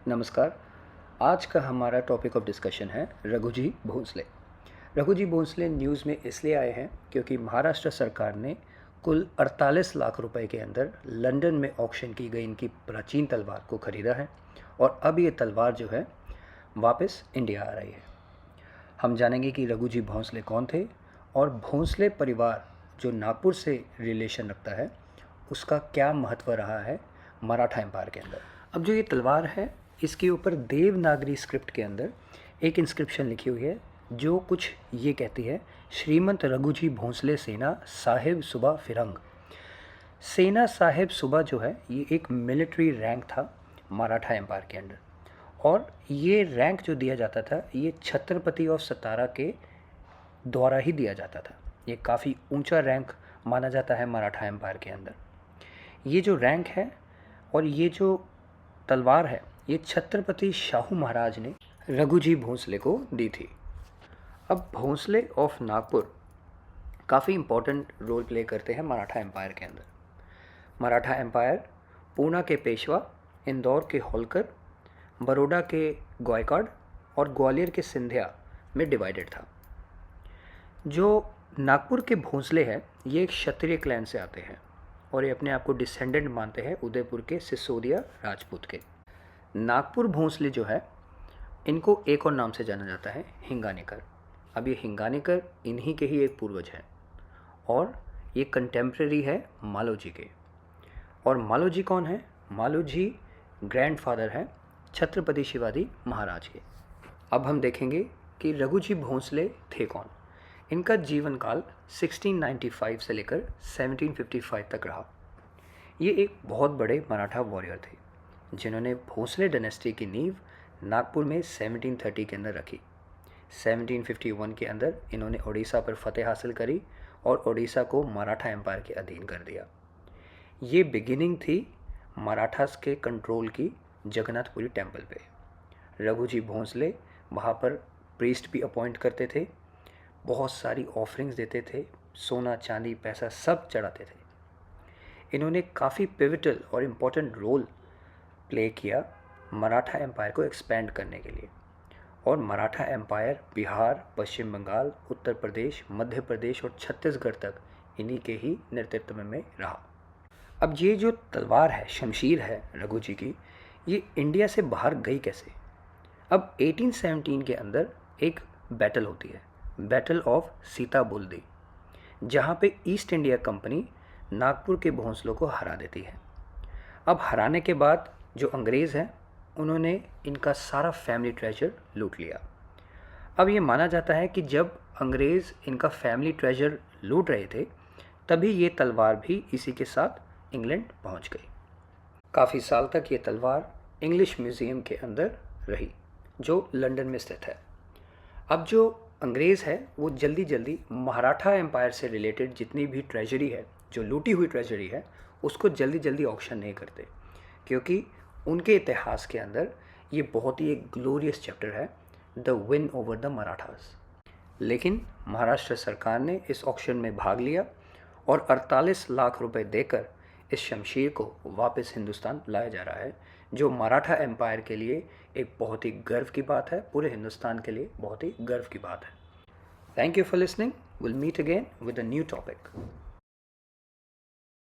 नमस्कार। आज का हमारा टॉपिक ऑफ डिस्कशन है रघुजी भोंसले। रघुजी भोंसले न्यूज़ में इसलिए आए हैं क्योंकि महाराष्ट्र सरकार ने कुल 48 लाख रुपए के अंदर लंदन में ऑक्शन की गई इनकी प्राचीन तलवार को ख़रीदा है और अब ये तलवार जो है वापस इंडिया आ रही है। हम जानेंगे कि रघुजी भोंसले कौन थे और भोंसले परिवार जो नागपुर से रिलेशन रखता है उसका क्या महत्व रहा है मराठा एम्पायर के अंदर। अब जो ये तलवार है इसके ऊपर देवनागरी स्क्रिप्ट के अंदर एक इंस्क्रिप्शन लिखी हुई है जो कुछ ये कहती है, श्रीमंत रघुजी भोंसले सेना साहिब सुबह फिरंग। सेना साहिब सुबह जो है ये एक मिलिट्री रैंक था मराठा एम्पायर के अंदर और ये रैंक जो दिया जाता था ये छत्रपति ऑफ सतारा के द्वारा ही दिया जाता था। ये काफ़ी ऊंचा रैंक माना जाता है मराठा एम्पायर के अंदर। ये जो रैंक है और ये जो तलवार है ये छत्रपति शाहू महाराज ने रघुजी भोंसले को दी थी। अब भोंसले ऑफ नागपुर काफ़ी इम्पोर्टेंट रोल प्ले करते हैं मराठा एम्पायर के अंदर। मराठा एम्पायर पूना के पेशवा, इंदौर के होलकर, बड़ौदा के गायकवाड़ और ग्वालियर के सिंधिया में डिवाइडेड था। जो नागपुर के भोंसले हैं ये एक क्षत्रिय क्लैन से आते हैं और ये अपने आप को डिसेंडेंट मानते हैं उदयपुर के सिसोदिया राजपूत के। नागपुर भोंसले जो है इनको एक और नाम से जाना जाता है हिंगानेकर। अब ये हिंगानेकर इन्हीं के ही एक पूर्वज हैं और ये कंटेम्प्रेरी है मालोजी के। और मालोजी कौन है? मालोजी ग्रैंडफादर हैं छत्रपति शिवाजी महाराज के। अब हम देखेंगे कि रघुजी भोंसले थे कौन। इनका जीवन काल 1695 से लेकर 1755 तक रहा। ये एक बहुत बड़े मराठा वॉरियर थे जिन्होंने भोंसले डायनेस्टी की नींव नागपुर में 1730 के अंदर रखी। 1751 के अंदर इन्होंने उड़ीसा पर फतेह हासिल करी और उड़ीसा को मराठा एम्पायर के अधीन कर दिया। ये बिगिनिंग थी मराठास के कंट्रोल की जगन्नाथपुरी टेम्पल पे। रघुजी भोंसले वहाँ पर प्रीस्ट भी अपॉइंट करते थे, बहुत सारी ऑफरिंग्स देते थे, सोना चांदी पैसा सब चढ़ाते थे। इन्होंने काफ़ी पिविटल और इम्पोर्टेंट रोल प्ले किया मराठा एम्पायर को एक्सपेंड करने के लिए और मराठा एम्पायर बिहार, पश्चिम बंगाल, उत्तर प्रदेश, मध्य प्रदेश और छत्तीसगढ़ तक इन्हीं के ही नेतृत्व में रहा। अब ये जो तलवार है, शमशीर है रघुजी की, ये इंडिया से बाहर गई कैसे? अब 1817 के अंदर एक बैटल होती है, बैटल ऑफ सीताबुल्दी, जहाँ पे ईस्ट इंडिया कंपनी नागपुर के भोंसलों को हरा देती है। अब हराने के बाद जो अंग्रेज़ हैं उन्होंने इनका सारा फैमिली ट्रेजर लूट लिया। अब ये माना जाता है कि जब अंग्रेज़ इनका फैमिली ट्रेजर लूट रहे थे तभी ये तलवार भी इसी के साथ इंग्लैंड पहुंच गई। काफ़ी साल तक ये तलवार इंग्लिश म्यूज़ियम के अंदर रही जो लंदन में स्थित है। अब जो अंग्रेज़ है वो जल्दी जल्दी मराठा एम्पायर से रिलेटेड जितनी भी ट्रेजरी है, जो लूटी हुई ट्रेजरी है, उसको जल्दी जल्दी ऑक्शन नहीं करते क्योंकि उनके इतिहास के अंदर ये बहुत ही एक ग्लोरियस चैप्टर है, the win over the Marathas. लेकिन महाराष्ट्र सरकार ने इस ऑक्शन में भाग लिया और 48 लाख रुपए देकर इस शमशीर को वापस हिंदुस्तान लाया जा रहा है, जो मराठा एम्पायर के लिए एक बहुत ही गर्व की बात है, पूरे हिंदुस्तान के लिए बहुत ही गर्व की बात है। Thank you for listening. Will meet again with a new topic.